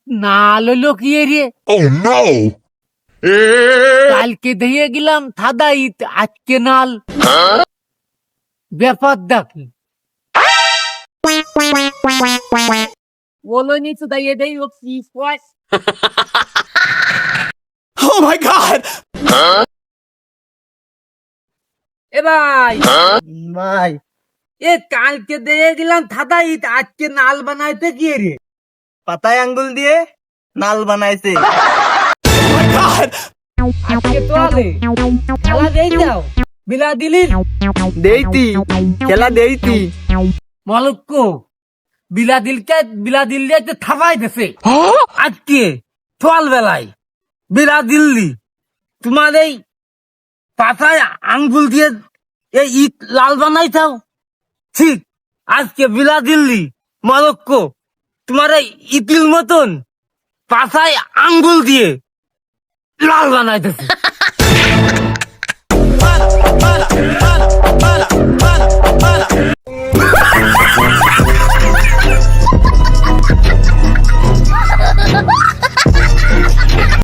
ইট নাল হলো কি রে? Oh no! কালকে দিয়ে গেলাম সাদা ইট, আজকে নাল। ব্যাপার দেখি বলো নি তো দাইয়ে দেই ও কি কয়। Oh my god! এ ভাই ভাই এ কালকে দিয়ে গেলাম সাদা ইট, আজকে নাল বানাইতে কি রে? পাতায় আঙ্গুল দিয়ে নাল বানাইছে। আজকে তো আলে খেলা দেই দাও বিলা দিলি দেইতি খেলা দেইতি। মলক্ক বিলা দিল্লি একটা থাবাই দেছে আজকে সকাল বেলায়। বিলা দিল্লি তোমার এই পাতায় আঙ্গুল দিয়ে এই ইট লাল বানাইছাও, ঠিক? আজকে বিলা দিল্লি মলক্কো তোমার এই ইটির মতন পাতায় আঙ্গুল দিয়ে লাল বানাইতেছে।